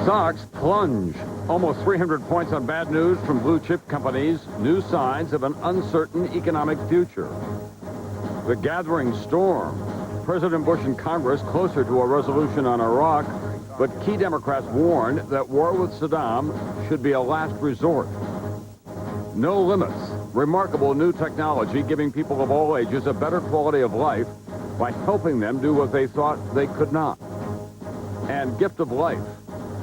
Stocks plunge. Almost 300 points on bad news from blue chip companies. New signs of an uncertain economic future. The gathering storm. President Bush and Congress closer to a resolution on Iraq, but key Democrats warned that war with Saddam should be a last resort. No limits. Remarkable new technology giving people of all ages a better quality of life by helping them do what they thought they could not. And gift of life.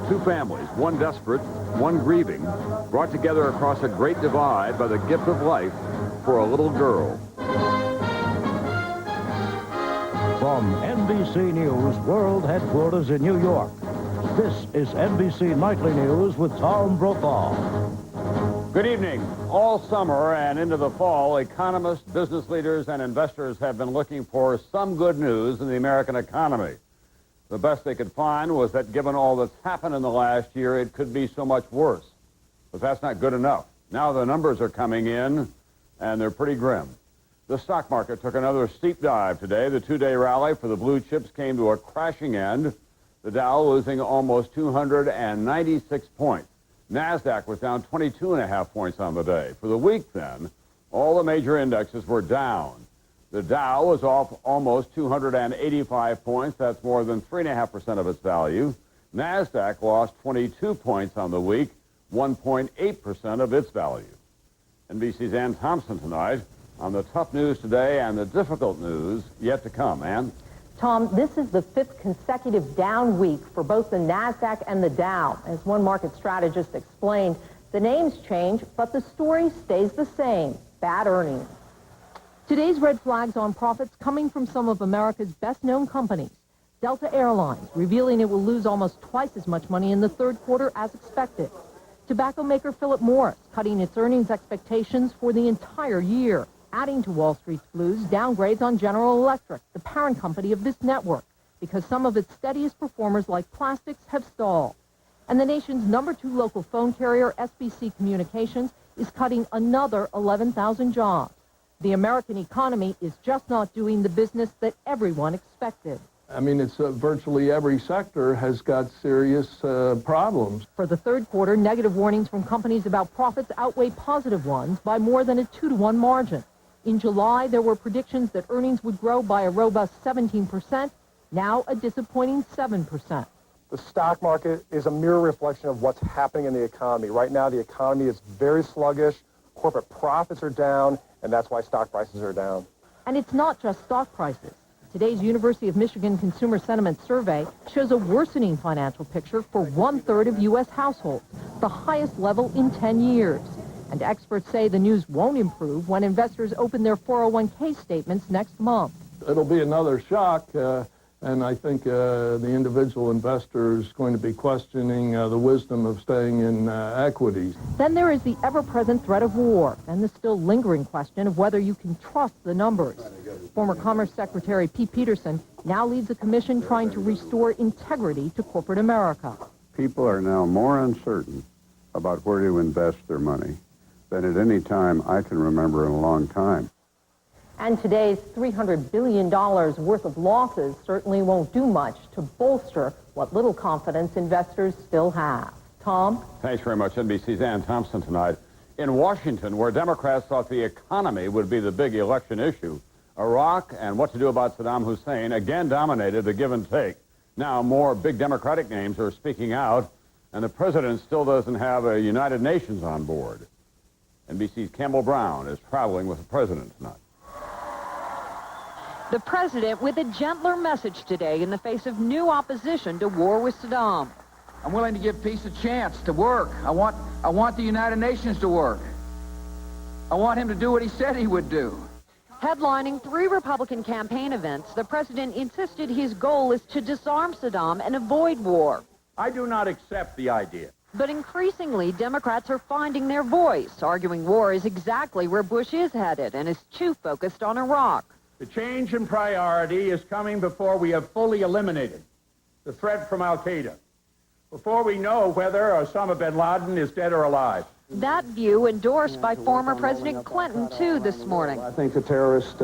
Two families, one desperate, one grieving, brought together across a great divide by the gift of life for a little girl. From NBC News World Headquarters in New York, this is NBC Nightly News with Tom Brokaw. Good evening. All summer and into the fall, economists, business leaders, and investors have been looking for some good news in the American economy. The best they could find was that given all that's happened in the last year, it could be so much worse. But that's not good enough. Now the numbers are coming in, and they're pretty grim. The stock market took another steep dive today. The two-day rally for the blue chips came to a crashing end. The Dow losing almost 296 points. NASDAQ was down 22.5 points on the day. For the week, then, all the major indexes were down. The Dow was off almost 285 points. That's more than 3.5% of its value. NASDAQ lost 22 points on the week, 1.8% of its value. NBC's Ann Thompson tonight on the tough news today and the difficult news yet to come. Ann? Tom, this is the fifth consecutive down week for both the NASDAQ and the Dow. As one market strategist explained, the names change, but the story stays the same: bad earnings. Today's red flags on profits coming from some of America's best-known companies. Delta Airlines revealing it will lose almost twice as much money in the third quarter as expected. Tobacco maker Philip Morris cutting its earnings expectations for the entire year. Adding to Wall Street's blues, downgrades on General Electric, the parent company of this network, because some of its steadiest performers like plastics have stalled. And the nation's #2 local phone carrier, SBC Communications, is cutting another 11,000 jobs. The American economy is just not doing the business that everyone expected. I mean, it's virtually every sector has got serious problems. For the third quarter, negative warnings from companies about profits outweigh positive ones by more than a 2-to-1 margin. In July, there were predictions that earnings would grow by a robust 17%, now a disappointing 7%. The stock market is a mirror reflection of what's happening in the economy. Right now, the economy is very sluggish. Corporate profits are down, and that's why stock prices are down. And it's not just stock prices. Today's University of Michigan Consumer Sentiment Survey shows a worsening financial picture for 1/3 of U.S. households, the highest level in 10 years. And experts say the news won't improve when investors open their 401k statements next month. It'll be another shock, and I think the individual investor is going to be questioning the wisdom of staying in equities. Then there is the ever-present threat of war and the still lingering question of whether you can trust the numbers. Former Commerce Secretary Pete Peterson now leads a commission trying to restore integrity to corporate America. People are now more uncertain about where to invest their money than at any time I can remember in a long time. And today's $300 billion worth of losses certainly won't do much to bolster what little confidence investors still have. Tom? Thanks very much. NBC's Ann Thompson tonight. In Washington, where Democrats thought the economy would be the big election issue, Iraq and what to do about Saddam Hussein again dominated the give and take. Now more big Democratic names are speaking out, and the president still doesn't have a United Nations on board. NBC's Campbell Brown is traveling with the president tonight. The president with a gentler message today in the face of new opposition to war with Saddam. I'm willing to give peace a chance to work. I want the United Nations to work. I want him to do what he said he would do. Headlining 3 Republican campaign events, the president insisted his goal is to disarm Saddam and avoid war. I do not accept the idea. But increasingly, Democrats are finding their voice, arguing war is exactly where Bush is headed and is too focused on Iraq. The change in priority is coming before we have fully eliminated the threat from al-Qaeda, before we know whether Osama bin Laden is dead or alive. That view endorsed by former President Clinton, too, this morning. I think the terrorists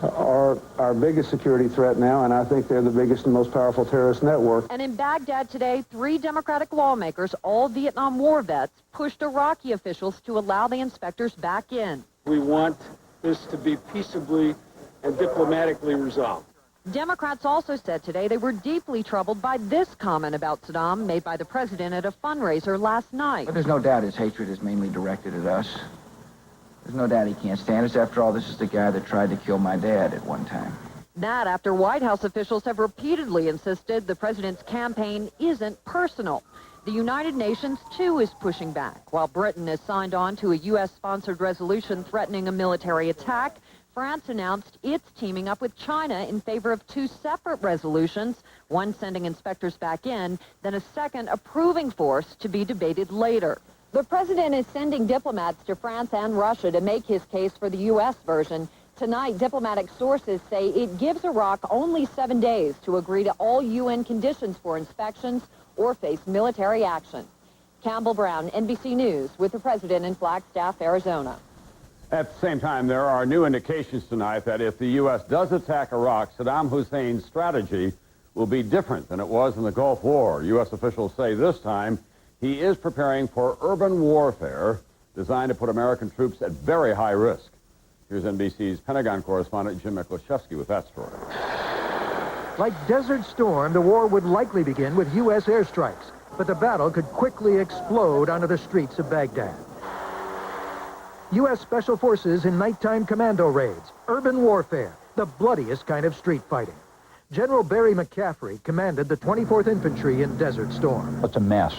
are our biggest security threat now, and I think they're the biggest and most powerful terrorist network. And in Baghdad today, 3 Democratic lawmakers, all Vietnam War vets, pushed Iraqi officials to allow the inspectors back in. We want this to be peaceably and diplomatically resolved. Democrats also said today they were deeply troubled by this comment about Saddam made by the president at a fundraiser last night. But there's no doubt his hatred is mainly directed at us. There's no doubt he can't stand us. After all, this is the guy that tried to kill my dad at one time. That after White House officials have repeatedly insisted the president's campaign isn't personal. The United Nations, too, is pushing back. While Britain has signed on to a U.S.-sponsored resolution threatening a military attack, France announced it's teaming up with China in favor of 2 separate resolutions, one sending inspectors back in, then a second approving force to be debated later. The president is sending diplomats to France and Russia to make his case for the U.S. version. Tonight, diplomatic sources say it gives Iraq only 7 days to agree to all UN conditions for inspections or face military action. Campbell Brown, NBC News, with the president in Flagstaff, Arizona. At the same time, there are new indications tonight that if the U.S. does attack Iraq, Saddam Hussein's strategy will be different than it was in the Gulf War. U.S. officials say this time he is preparing for urban warfare designed to put American troops at very high risk. Here's NBC's Pentagon correspondent Jim Miklashevsky with that story. Like Desert Storm, the war would likely begin with U.S. airstrikes, but the battle could quickly explode onto the streets of Baghdad. U.S. Special Forces in nighttime commando raids, urban warfare, the bloodiest kind of street fighting. General Barry McCaffrey commanded the 24th Infantry in Desert Storm. It's a mess.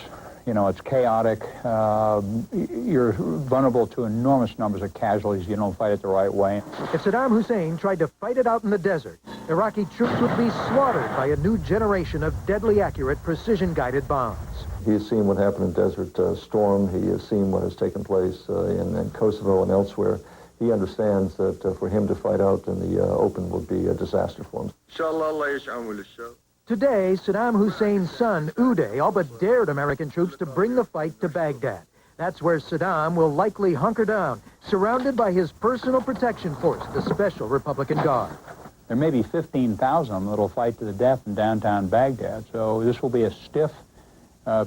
You know, it's chaotic. You're vulnerable to enormous numbers of casualties. You don't fight it the right way. If Saddam Hussein tried to fight it out in the desert, Iraqi troops would be slaughtered by a new generation of deadly accurate, precision-guided bombs. He has seen what happened in Desert Storm. He has seen what has taken place in Kosovo and elsewhere. He understands that for him to fight out in the open would be a disaster for him. Today, Saddam Hussein's son, Uday, all but dared American troops to bring the fight to Baghdad. That's where Saddam will likely hunker down, surrounded by his personal protection force, the Special Republican Guard. There may be 15,000 of them that will fight to the death in downtown Baghdad, so this will be a stiff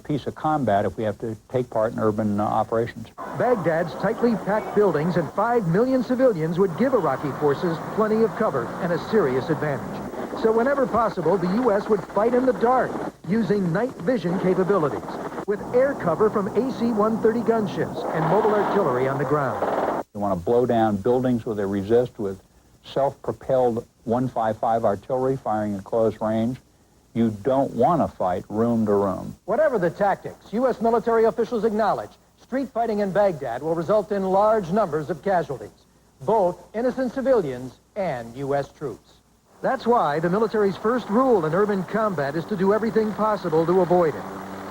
piece of combat if we have to take part in urban operations. Baghdad's tightly packed buildings and 5 million civilians would give Iraqi forces plenty of cover and a serious advantage. So whenever possible, the U.S. would fight in the dark, using night vision capabilities, with air cover from AC-130 gunships and mobile artillery on the ground. You want to blow down buildings where they resist with self-propelled 155 artillery firing at close range. You don't want to fight room to room. Whatever the tactics, U.S. military officials acknowledge street fighting in Baghdad will result in large numbers of casualties, both innocent civilians and U.S. troops. That's why the military's first rule in urban combat is to do everything possible to avoid it.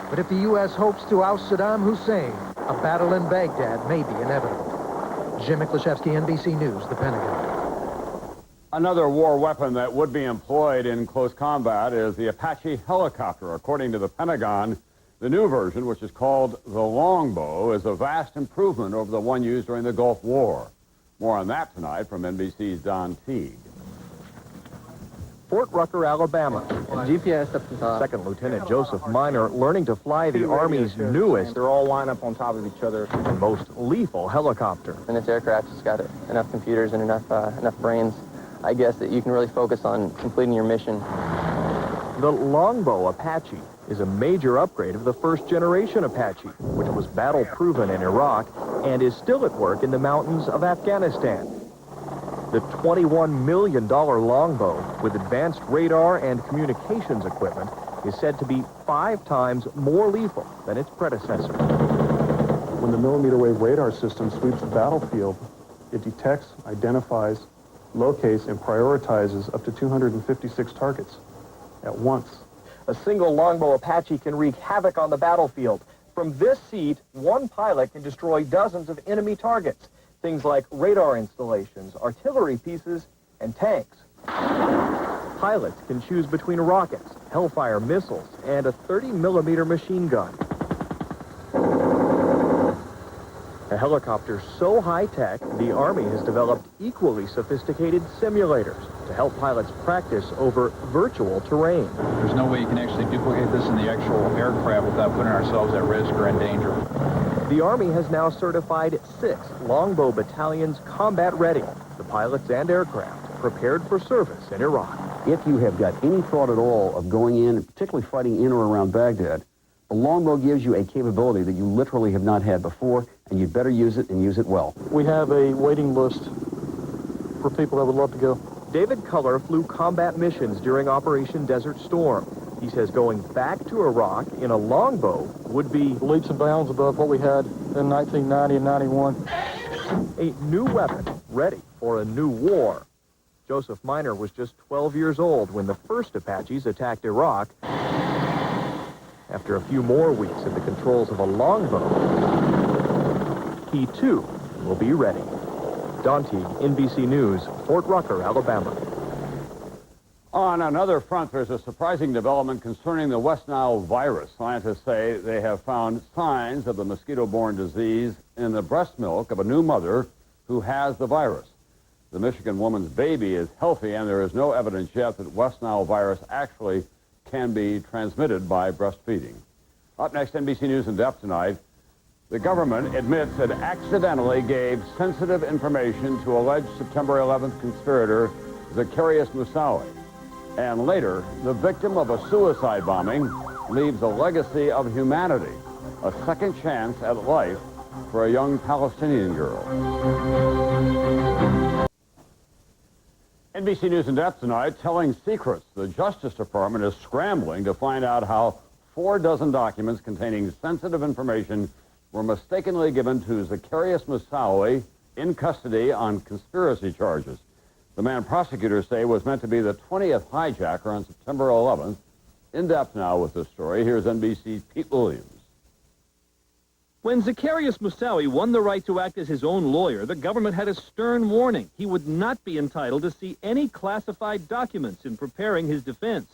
But if the U.S. hopes to oust Saddam Hussein, a battle in Baghdad may be inevitable. Jim Miklashevsky, NBC News, the Pentagon. Another war weapon that would be employed in close combat is the Apache helicopter. According to the Pentagon, the new version, which is called the longbow, is a vast improvement over the one used during the Gulf War. More on that tonight from NBC's Don Teague. Fort Rucker, Alabama. Second Lieutenant Joseph Miner learning to fly the Army's newest, They're all lined up on top of each other. and most lethal helicopter. And this aircraft has got enough computers and enough brains, I guess, that you can really focus on completing your mission. The Longbow Apache is a major upgrade of the first-generation Apache, which was battle-proven in Iraq and is still at work in the mountains of Afghanistan. The $21 million Longbow, with advanced radar and communications equipment, is said to be 5 times more lethal than its predecessor. When the millimeter wave radar system sweeps the battlefield, it detects, identifies, locates, and prioritizes up to 256 targets at once. A single Longbow Apache can wreak havoc on the battlefield. From this seat, one pilot can destroy dozens of enemy targets. Things like radar installations, artillery pieces, and tanks. Pilots can choose between rockets, Hellfire missiles, and a 30-millimeter machine gun. A helicopter so high-tech, the Army has developed equally sophisticated simulators to help pilots practice over virtual terrain. There's no way you can actually duplicate this in the actual aircraft without putting ourselves at risk or in danger. The Army has now certified 6 Longbow battalions combat ready, the pilots and aircraft prepared for service in Iraq. If you have got any thought at all of going in, particularly fighting in or around Baghdad, the longbow gives you a capability that you literally have not had before, and you'd better use it and use it well. We have a waiting list for people that would love to go. David Culler flew combat missions during Operation Desert Storm. He says going back to Iraq in a longbow would be leaps and bounds above what we had in 1990 and 91. A new weapon ready for a new war. Joseph Miner was just 12 years old when the first Apaches attacked Iraq. After a few more weeks at the controls of a longbow, he too will be ready. Don Teague, NBC News, Fort Rucker, Alabama. On another front, there's a surprising development concerning the West Nile virus. Scientists say they have found signs of the mosquito-borne disease in the breast milk of a new mother who has the virus. The Michigan woman's baby is healthy, and there is no evidence yet that West Nile virus actually can be transmitted by breastfeeding. Up next, NBC News in depth tonight. The government admits it accidentally gave sensitive information to alleged September 11th conspirator Zacarias Moussaoui. And later, the victim of a suicide bombing leaves a legacy of humanity, a second chance at life for a young Palestinian girl. NBC News in depth tonight, telling secrets. The Justice Department is scrambling to find out how 4 dozen documents containing sensitive information were mistakenly given to Zacarias Moussaoui in custody on conspiracy charges. The man prosecutors say was meant to be the 20th hijacker on September 11th. In depth now with this story, here's NBC's Pete Williams. When Zacarias Moussaoui won the right to act as his own lawyer, the government had a stern warning. He would not be entitled to see any classified documents in preparing his defense.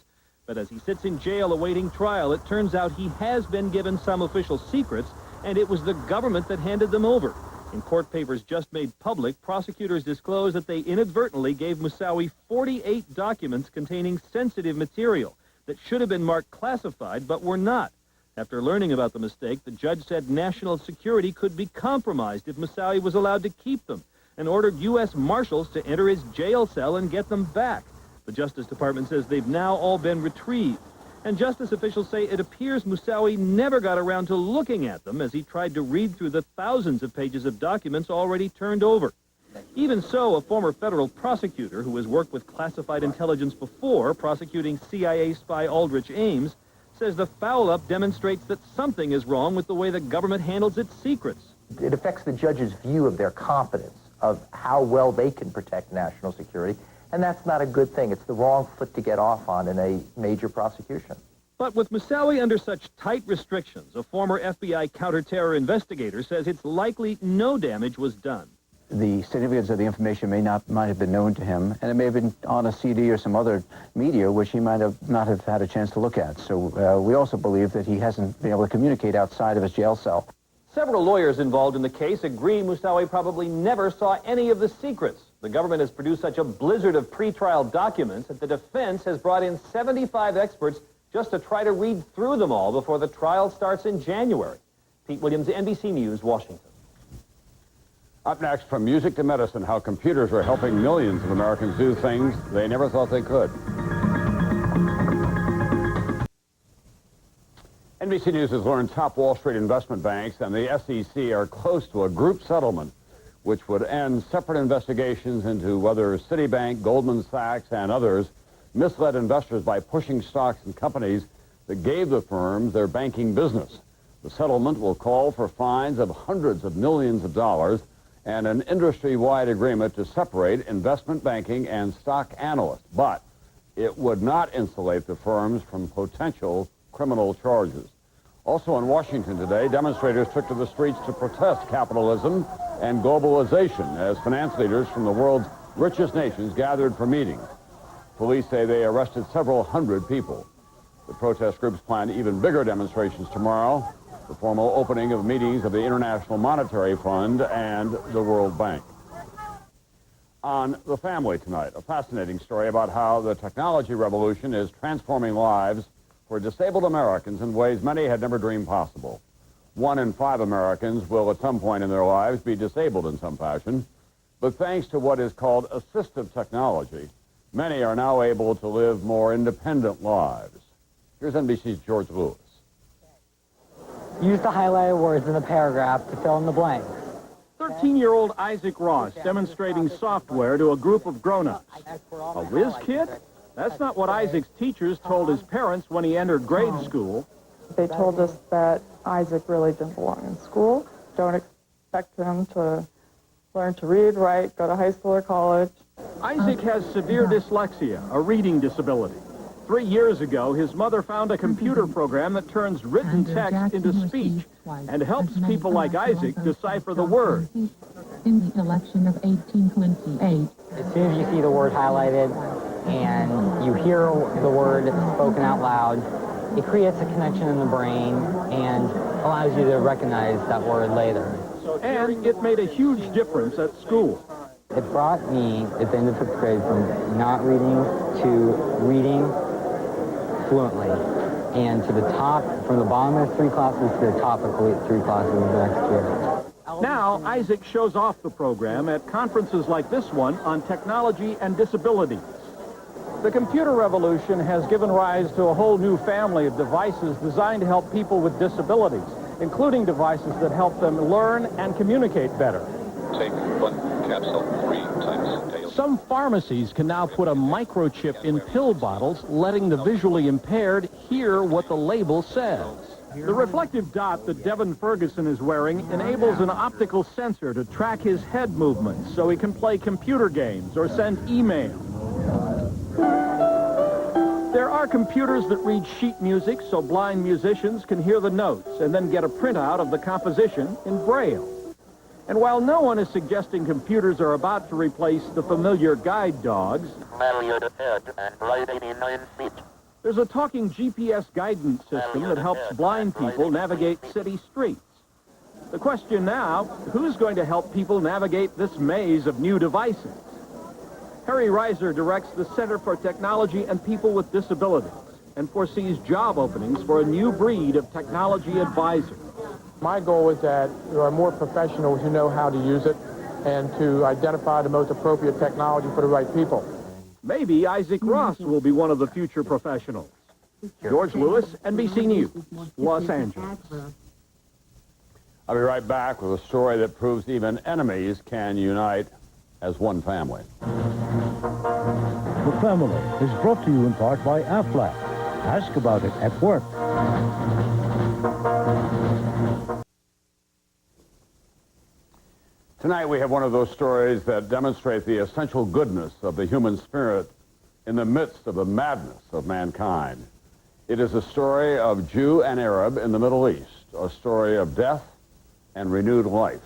But as he sits in jail awaiting trial, it turns out he has been given some official secrets, and it was the government that handed them over. In court papers just made public, prosecutors disclosed that they inadvertently gave Moussaoui 48 documents containing sensitive material that should have been marked classified but were not. After learning about the mistake, the judge said national security could be compromised if Moussaoui was allowed to keep them and ordered U.S. Marshals to enter his jail cell and get them back. The Justice Department says they've now all been retrieved. And justice officials say it appears Moussaoui never got around to looking at them as he tried to read through the thousands of pages of documents already turned over. Even so, a former federal prosecutor who has worked with classified intelligence before, prosecuting CIA spy Aldrich Ames, says the foul-up demonstrates that something is wrong with the way the government handles its secrets. It affects the judge's view of their competence, of how well they can protect national security, and that's not a good thing. It's the wrong foot to get off on in a major prosecution. But with Moussaoui under such tight restrictions, a former FBI counter-terror investigator says it's likely no damage was done. The significance of the information might have been known to him, and it may have been on a CD or some other media which he might have not have had a chance to look at. So we also believe that he hasn't been able to communicate outside of his jail cell. Several lawyers involved in the case agree Moussaoui probably never saw any of the secrets. The government has produced such a blizzard of pretrial documents that the defense has brought in 75 experts just to try to read through them all before the trial starts in January. Pete Williams, NBC News, Washington. Up next, from music to medicine, how computers are helping millions of Americans do things they never thought they could. NBC News has learned top Wall Street investment banks and the SEC are close to a group settlement which would end separate investigations into whether Citibank, Goldman Sachs, and others misled investors by pushing stocks in companies that gave the firms their banking business. The settlement will call for fines of hundreds of millions of dollars and an industry-wide agreement to separate investment banking and stock analysts. But it would not insulate the firms from potential criminal charges. Also in Washington today, demonstrators took to the streets to protest capitalism and globalization as finance leaders from the world's richest nations gathered for meetings. Police say they arrested several hundred people. The protest groups plan even bigger demonstrations tomorrow the formal opening of meetings of the International Monetary Fund and the World Bank. On The Family tonight, a fascinating story about how the technology revolution is transforming lives for disabled Americans in ways many had never dreamed possible. 1 in 5 Americans will at some point in their lives be disabled in some fashion, but thanks to what is called assistive technology, many are now able to live more independent lives. Here's NBC's George Lewis. Use the highlighted words in the paragraph to fill in the blanks. 13-year-old Isaac Ross demonstrating software to a group of grown-ups. A whiz kid? That's not what Isaac's teachers told his parents when he entered grade school. They told us that Isaac really didn't belong in school. Don't expect him to learn to read, write, go to high school or college. Isaac has severe dyslexia, a reading disability. 3 years ago, his mother found a computer program that turns written text into speech and helps people like Isaac decipher the words. In the election of 1828. As soon as you see the word highlighted and you hear the word spoken out loud, it creates a connection in the brain and allows you to recognize that word later. And it made a huge difference at school. It brought me, at the end of 5th grade, from not reading to reading fluently, and to the top, from the bottom of 3 classes to the top of 3 classes the next year. Now, Isaac shows off the program at conferences like this one on technology and disabilities. The computer revolution has given rise to a whole new family of devices designed to help people with disabilities, including devices that help them learn and communicate better. Take 1 capsule 3 times daily. Some pharmacies can now put a microchip in pill bottles, letting the visually impaired hear what the label says. The reflective dot that Devin Ferguson is wearing enables an optical sensor to track his head movements so he can play computer games or send email. There are computers that read sheet music so blind musicians can hear the notes and then get a printout of the composition in Braille. And while no one is suggesting computers are about to replace the familiar guide dogs, there's a talking GPS guidance system that helps blind people navigate city streets. The question now, who's going to help people navigate this maze of new devices? Harry Reiser directs the Center for Technology and People with Disabilities and foresees job openings for a new breed of technology advisors. My goal is that there are more professionals who know how to use it and to identify the most appropriate technology for the right people. Maybe Isaac Ross will be one of the future professionals. George Lewis, NBC News, Los Angeles. I'll be right back with a story that proves even enemies can unite as one family. The Family is brought to you in part by Aflac. Ask about it at work. Tonight we have one of those stories that demonstrate the essential goodness of the human spirit in the midst of the madness of mankind. It is a story of Jew and Arab in the Middle East, a story of death and renewed life.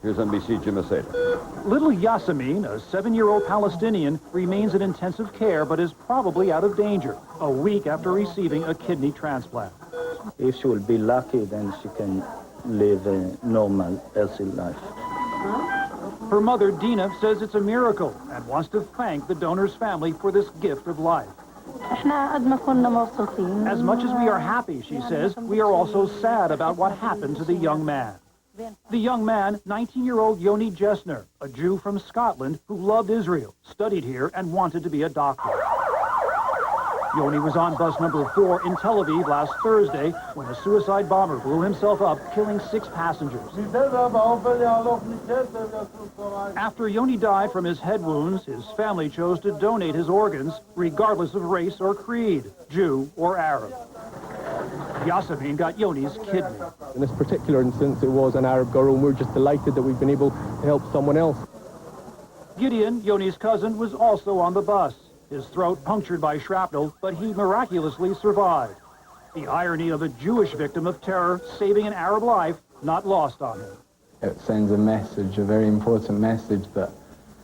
Here's NBC Jim Asada. Little Yasemin, a 7-year-old Palestinian, remains in intensive care but is probably out of danger a week after receiving a kidney transplant. If she will be lucky, then she can live a normal, healthy life. Her mother, Dina, says it's a miracle and wants to thank the donor's family for this gift of life. As much as we are happy, she says, we are also sad about what happened to the young man. The young man, 19-year-old Yoni Jesner, a Jew from Scotland who loved Israel, studied here, and wanted to be a doctor. Yoni was on bus number 4 in Tel Aviv last Thursday when a suicide bomber blew himself up, killing 6 passengers. After Yoni died from his head wounds, his family chose to donate his organs, regardless of race or creed, Jew or Arab. Yasemin got Yoni's kidney. In this particular instance, it was an Arab girl, and we're just delighted that we've been able to help someone else. Gideon, Yoni's cousin, was also on the bus. His throat punctured by shrapnel, but he miraculously survived. The irony of a Jewish victim of terror saving an Arab life not lost on him. It sends a message, a very important message, that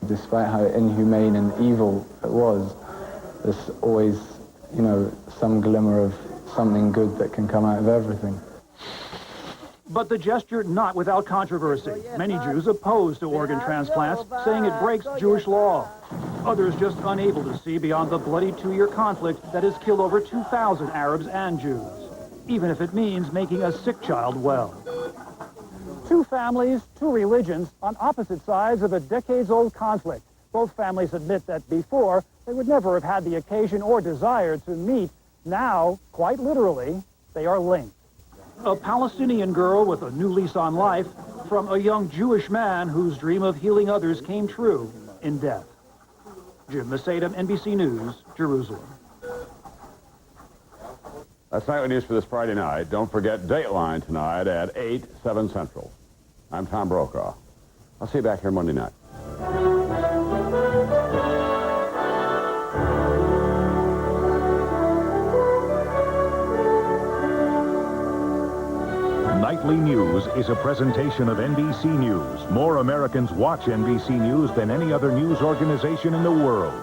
despite how inhumane and evil it was, there's always, some glimmer of something good that can come out of everything. But the gesture not without controversy. Many Jews opposed to organ transplants, saying it breaks Jewish law. Others just unable to see beyond the bloody 2-year conflict that has killed over 2,000 Arabs and Jews, even if it means making a sick child well. Two families, two religions, on opposite sides of a decades-old conflict. Both families admit that before, they would never have had the occasion or desire to meet. Now, quite literally, they are linked. A Palestinian girl with a new lease on life from a young Jewish man whose dream of healing others came true in death. Jim Masadam, NBC News, Jerusalem. That's Nightly News for this Friday night. Don't forget Dateline tonight at 8, 7 Central. I'm Tom Brokaw. I'll see you back here Monday night. Nightly News is a presentation of NBC News. More Americans watch NBC News than any other news organization in the world.